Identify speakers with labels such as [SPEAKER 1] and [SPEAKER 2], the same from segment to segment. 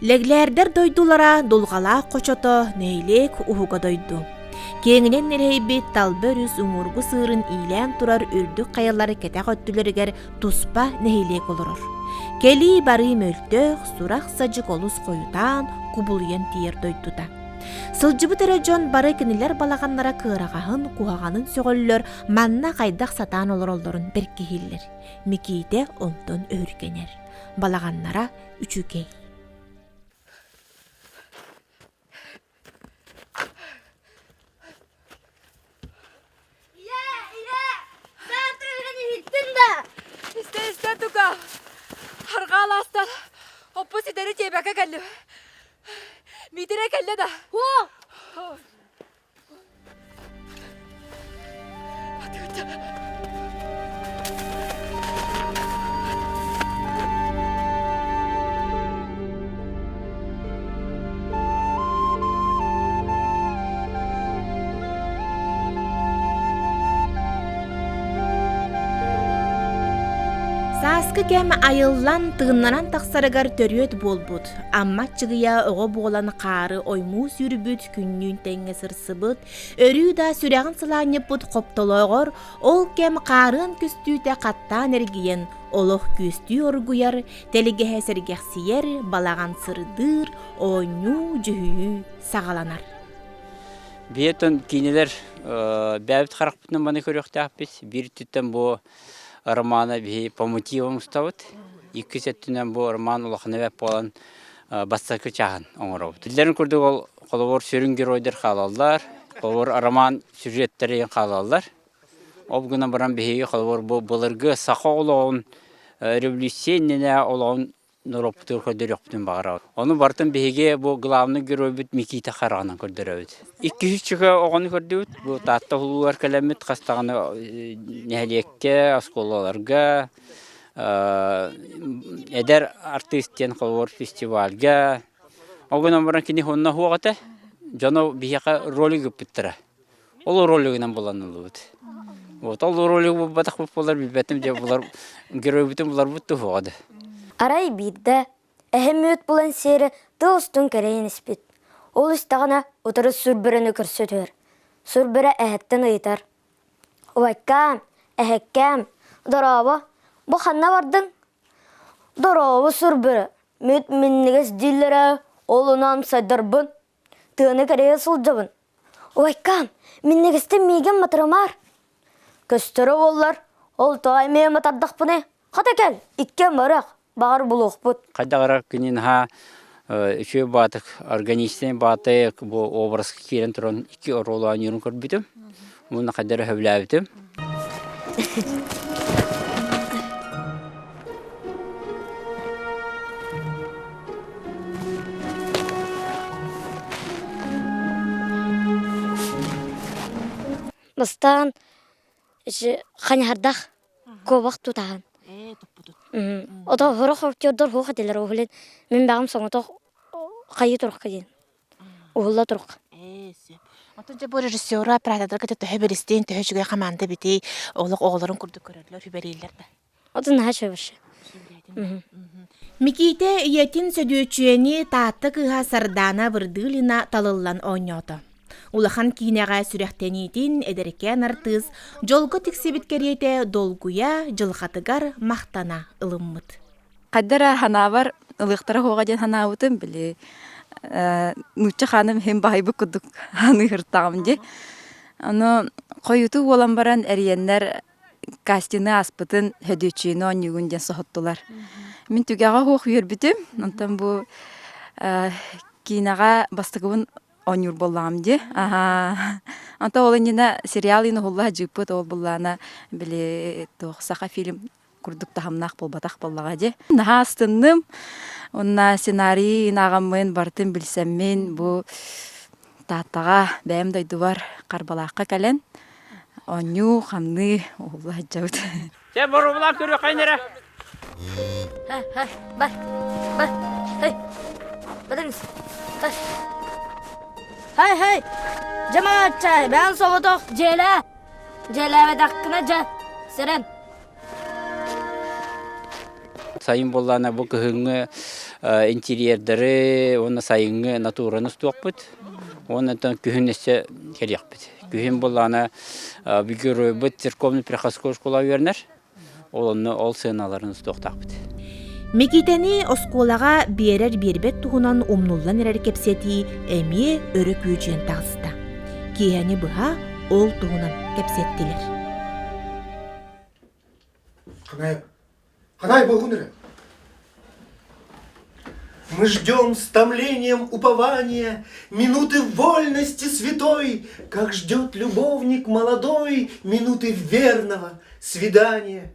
[SPEAKER 1] Leglердер дойдулара долғала қочото нейлек уһуга дойду. Кеңінен нерейбит талбөрүс уңургу сырын илен турар үрдүк каялары кете көттүлергер туспа нейлек олорор. Кели бары мөлтөх сурах сажык олус коютан кубулуян тиер дойдуда. Сылжыбы тережон бары кинилер балаганнара кыырагахын куаганын сөгөллөр манна кайдак сатан олоролдорун беркихиллер. Микийде онтон өргенер. Балаганнара үчүкей.
[SPEAKER 2] İste tuka. Hargal astal. Oppu sideri cebeke geldi. Midire geldi da.
[SPEAKER 1] Саскы кем айыллан тыгыннанан тақсарыгар төрүөт болбут. Амма чыгыя оҕо буолан қары оймуус үрүбүт күннүүн теңге сырсыбыт. Өрүү да сүрягын сылааньыппыт коптолоогор, ол кем қарын күстүүтэ каттаан эргиен, олох күстүү оргуяр, телигеһэ сергехсиер, балаган сырдыр, ооннуу жүһүү сагаланар.
[SPEAKER 3] Биетон кинелер бәбит харакпытынан баны көрөктәппис. Бир түттен бу романа би по мотивам уставыт. Икі сеттінен бұл роман улақыны бәп болан бастакы чағын оңырау. Тілдерін көрдік ол қолуыр сөрін геройдер қалалар, қолуыр роман сюжеттері қалалар. Обгына баран бейге қолуыр бұл бұлырғы сақы олауын революцияніне олауын нұропытыр көдер өқтін бағырау. Оны бартын бейге бұл главны герой бүт Микита қарағынан көрдер өйді. Икі үшігі оғаны көрді өйді. Бұл татты ғылуар кәлемет қастағаны нәлекке, асколаларға, әдер артистен қолуар фестивальға. Оғынан баран кені онына хуағаты, жаны бейге ролі көп біттірі. Ол ролігінен боланылы өйді. Ол ролігі батақ бұп болар бейбәтім де бұлар герой бүтін бұлар бұтты хуағады.
[SPEAKER 4] Арай бидді, әхемет болан сері тұлыстың кәрейін іспет. Ол істағына отыры сүрбіріні көрсетер. Сүрбірі әхеттен ұйтар. Уайкам, әхеккам, дұрабы, бұл қанна бардың? Дұрабы сүрбірі, мет меннігіз дейлері, олынан сайдарбын. Тыны кәрейі сұлжабын. Уайкам, меннігізді меген матырымар. Көстірі олар, ол тағай мейі матардақ бұны. Қата кәл, иккен барақ. Бағар бұл оқпыт.
[SPEAKER 3] Қайдағырақ күнен үші батық, органистен батық, бұл образ керен тұрын 2 ролуан үйрін көрбітім. Мұны қайдары өбіләбітім.
[SPEAKER 4] Бастан қанярдақ көбақ тұтаған. Ода хорох хортор хох делер оглен мен багам соңото кайы турак каден. Улла турак.
[SPEAKER 1] Отонча бу режиссера оператордар кетте хөбелистен төһөчүгө команда бити олук оголорун курдук көрөрлөр хүберилер да.
[SPEAKER 4] Отон хашыбыш.
[SPEAKER 1] Миките иетин сөдүчүени таатты кыха сардана бырдылына талыллан ойнёто. Улахан кинега сүрәхтенитин эдеркен артыз жолго тиксибит керете долгуя жылхатыгар мактана ылыммыт.
[SPEAKER 2] Қаддара ханавар ылықтара хоғаден ханавытын білі. Нуча ханым хем байбы күдік ханы хыртағым де. Аны қойуты олан баран әриеннер кастины аспытын хөдөчүйіні онюгінден соғыттылар. Мен түгеға хоқ үйірбітім. Онтан бұл кинеға бастығын онюр боллам де. Анта олын ена сериал ені олла жыпыт ол боллана біле тоқсақа фильм күрдік тахамнақ бол батақ боллаға де. Наға астынным, онна сценарий нағамын бартын білсәммен бұл таттаға бәйім дойду бар қарбалаққа кәлен. Оню қамны олла жауд.
[SPEAKER 3] Сен бұры бұлақ көрі қайнері?
[SPEAKER 4] Бар. Бадыңыз. Хай. Жамаатчай, бән соғытоқ желі. Желі бәдаққына жа. Сірен.
[SPEAKER 3] Сайын боллана бұл күхіңі интерьердары, оны сайыңы натураны стуақпыт. Оны күхінесе келияқпыт. Күхін боланы бүгір бұт церковный приходской школа вернер. Ол сыналарын стуақтақпыт.
[SPEAKER 1] Мекитени осколаға берер бербет туғынан умнуллан ерер кепсети әме өрі күйчен тағысты. Кейәні бұға ол туғынан кепсеттілер.
[SPEAKER 5] Қанай болғын әрі? Мы ждем с томлением упования минуты вольности святой, как ждет любовник молодой минуты верного свидания.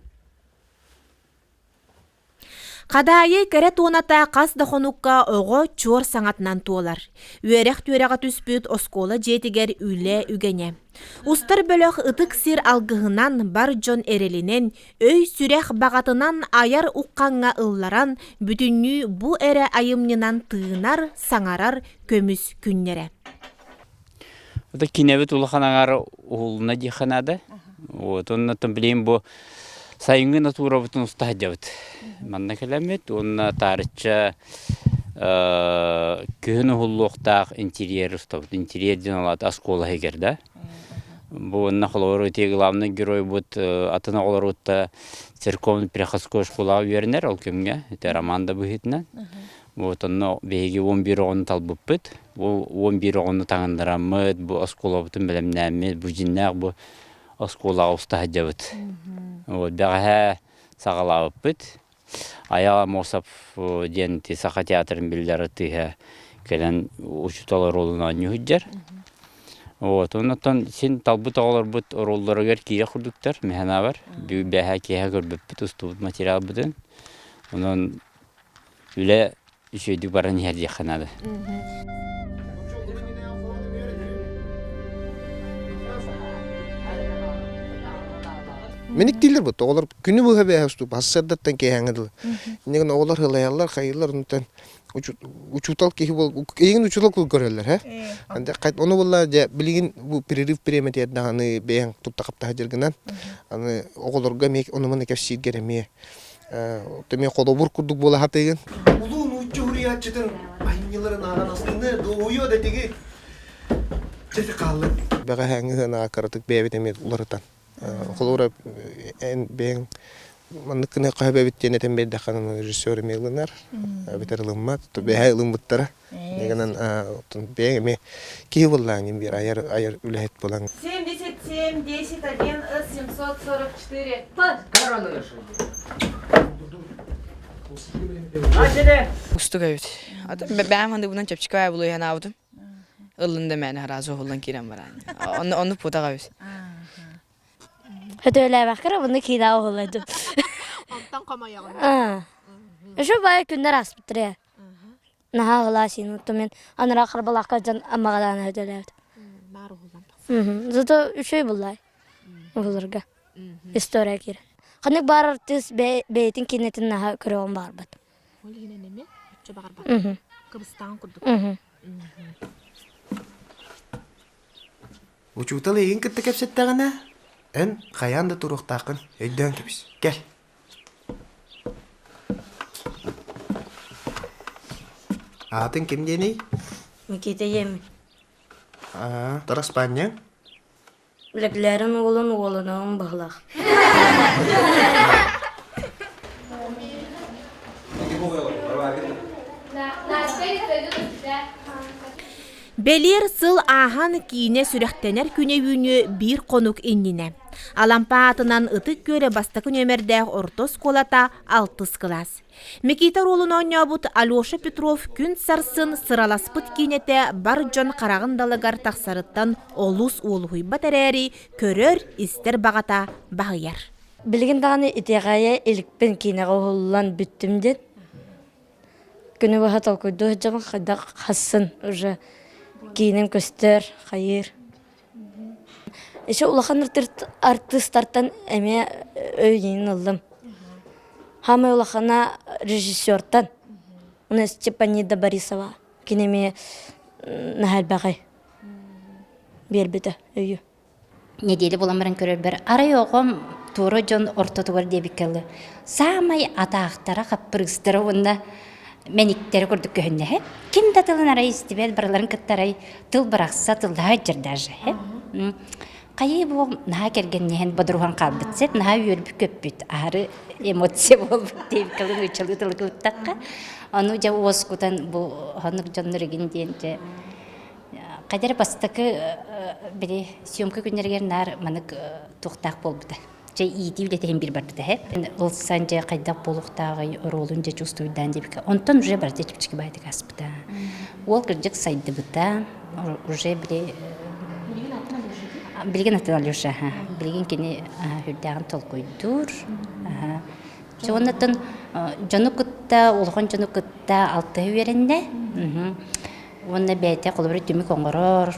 [SPEAKER 1] Қадайы кәрі туоната қас дұқынуққа оғы чор саңатынан туолар. Үйерек түреға түспүт оскола жетігер үйле үгене. Устар бөліқ ытық сир алғығынан бар жон әрелінен, өй сүрек бағатынан аяр ұққанға ылларан, бүтінні бұ әрі айымнынан тыынар, саңарар көміс күннері.
[SPEAKER 3] Это кинебет улаханагар улна диханада. Вот он на том блин бо сайыңы натура бутун устаhdjавыт. Манна келемет, он тарча күн хуллуктак интерьер устабыт. Интерьерден алат аскола хегерда. Бу нахлору те главный герой бут атына оларутта церковный приходской школа вернер ол кемге. Это романда бухитна. Вот он беги 11 он талбыппыт. Бу 11 он таңындарамыт, бу аскола бутун белемнәмет, бу жиннак бу аскола устаhdjавыт. Вот бәғә сағалауыппыт. Аяла Мосап ден Саха театрын білдері тыға кәлін учуталы ролына нүйіджер. Вот, оннан сен талбыт оғылар бұт ролларығар кейе құрдықтар, мәхана бар. Бәға кейе көрбіппіт, ұстуыт материал бұдын. Онан үлі үшейді барын ерде қанады.
[SPEAKER 5] Меник değiller bu. Oğlar günü bu hebe hastu hasardattan kehangıdı. Negen oğlar hılayarlar, hayırlar untan uçutal ki bol egin uçutal kul görürler ha. Anda kayıt onu valla bilgin bu prerif premet yedna hani beyan tuttakapta hacergınan. Hani oğlarga mek onu mana kefsiyet geremeye. Teme kodobur kurduk bola hatayın. Ulun uçu huriyatçıdan ayınyaların ağan aslında doğuyor dedigi. Cesi kallı. Baga hangı na karatık bebetemet ularıtan. Kolora en ben manıkını kahve bittiğine tembel dakanın rejissörü meylanlar. Biterlığımma to behaylığım buttara. Neganan ben me ki vallahi bir ayar ülehet bulan.
[SPEAKER 1] 77 10 1 744.
[SPEAKER 6] Ustu gayet. Ben hani bundan çapçıkaya buluyor yani avdım. Ilında men razı olan kiram var yani. Onu puta gayet.
[SPEAKER 4] Hadi öyle bakara bunu kida oğuladım.
[SPEAKER 1] Ondan kamayağını.
[SPEAKER 4] Şu bayağı günler asbıtırıyor. Naha hılasın unuttum. Anıra karbalaka can amagadan ödelerdi. Zaten şey bullay. Oğulurga. İstoriye gire. Kanık bar artist beytin kinetin naha kırıvan barbat.
[SPEAKER 1] Oğlu yine ne mi? Çöpe karbat. Kıbrıs'tan kurduk.
[SPEAKER 5] Uçutal egin kıttı kepsettağına. En kayan da turuk takın. Öydön kebis. Gel. Atın kim deni?
[SPEAKER 4] Mikite yemin.
[SPEAKER 5] Taras panjang.
[SPEAKER 4] Bileklerin oğlunun bağlak.
[SPEAKER 1] Belir sıl ahan kine sürektener künevünü bir konuk innine. Alampa atынан ıtık göre bastakın ömerde ortos kolata 6 klas. Mekita rolunu oynabut Alyosha Petrov gün sarsın sıralaspıt kinete bar jon karağın dalıgar taksarıttan olus oluhuy batareri körör ister bağata bağıyar.
[SPEAKER 4] Bilgin dağını iteğaya ilikpen kine oğullan büttimden. Günü baha talkoydu hıcam xadak hassın. Kinem köster, hayır. İşte ulağan artistlardan eme öğrenin aldım. Hama ulağana rejissörden. Ona Stepanida Borisova. Kineme nahal bagay. Berbede öyle.
[SPEAKER 7] Недели буламырын көрөрбөр. Арай оғым тура жон ортотугар дебикелі. Самай атақтара қаппырыстыры онда Мениктері көрдік көхінне, ким да тылын арай істебет, бараларын кыттарай, тыл барақса тылдаға жыр даже. Қайы бұл наға кергеннен бадыруған қалбытсет, наға үйірбі көппіт, ары эмоция болып дейіп кылын өчілі тылы көттаққа. Оны жа оскутан бұл хоныр жоныр егінден қайдары бастықы біле съемка күнерген нар манық тұқтақ болбыды. Жай иети билетеген бір бар біді. Олсан жай қайдақ болуқтағы ролын жай чувствуйдан деп. Онтан уже бар жечіпчікі байды қаспыда. Ол кіржік сайды бұда, уже біле... Білген атын алыша, білген кені үрдіғын тол қойдур. Жоғынатын жоны күтті, олған жоны күтті алты өверінде. Онда бәйте қолыбыры түмі қоңғырыр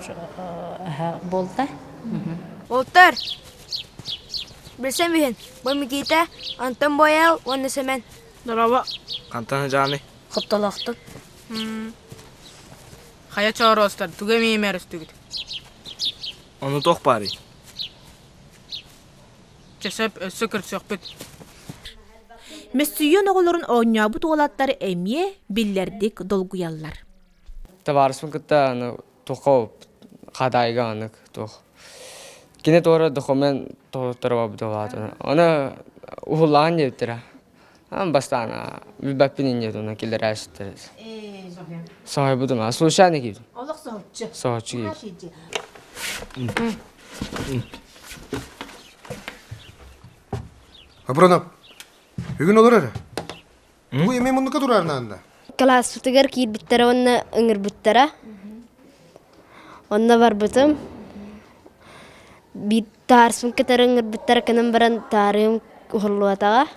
[SPEAKER 7] болды.
[SPEAKER 8] Олтар! Білсен бейін, бұл мекейті антон боял, оны сөмен.
[SPEAKER 6] Дұрава,
[SPEAKER 9] Кантаны жаны?
[SPEAKER 8] Құпталақтың.
[SPEAKER 6] қая чағыр остар, түге мейім әріс түгіді.
[SPEAKER 9] Onu toq bari.
[SPEAKER 6] Чесеп өссі күрсек бүт.
[SPEAKER 1] Мәсүйен оғыларын ойнабыт оғылаттары әмие биллердік долгуялар.
[SPEAKER 10] Таварыспын кітті аны тоқау қадайға анық тоқ. Кене торы дұқымен тоқтырыва бұд оғылады. Оны ұғылаған дептірі. Бастана білбәппен инет оны келдер әшіттірі. Сағай бұдың, случайны кейді.
[SPEAKER 1] Олық соғытшы.
[SPEAKER 10] Соғытшы кейді.
[SPEAKER 5] Апранап. Бүгін олар әрі. Бұл емен мұндыққа тұрарына анда.
[SPEAKER 8] Класс футығар кейір біттері, онына үңір біттері. Онына бар бұтым. Bir tarifin keterin bitter kenem baran tarim hullu ataga.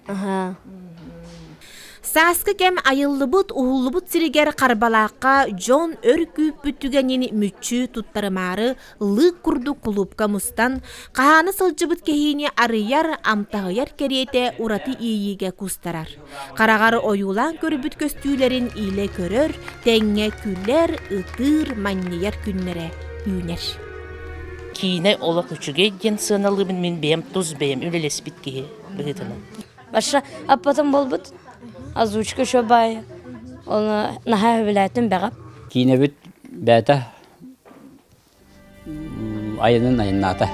[SPEAKER 8] Aha.
[SPEAKER 1] Саскы кем айыллыбыт, ухуллыбыт сиригер карбалаққа Джон өркүйіп бүттігенені мүтчі туттарымары лық күрді клубка мұстан қағаны сылжыбыт кехіне арыяр амтағыяр керете ураты ийиге кустарар. Қарағары ойулан көрібіт көстүйлерін иле көрір, тәңе күллер, ытыр, маннияр күннері үйнер.
[SPEAKER 11] Киіне олақ үчіге ген сыналыбын мен бәйім, тұз бәйім, үлелес біткеге бұғытыны.
[SPEAKER 8] Баша аппатым болбут. Озвучка шобай. Оны наха біләтін бәғап.
[SPEAKER 3] Кейіне бүт бәті айының айынната.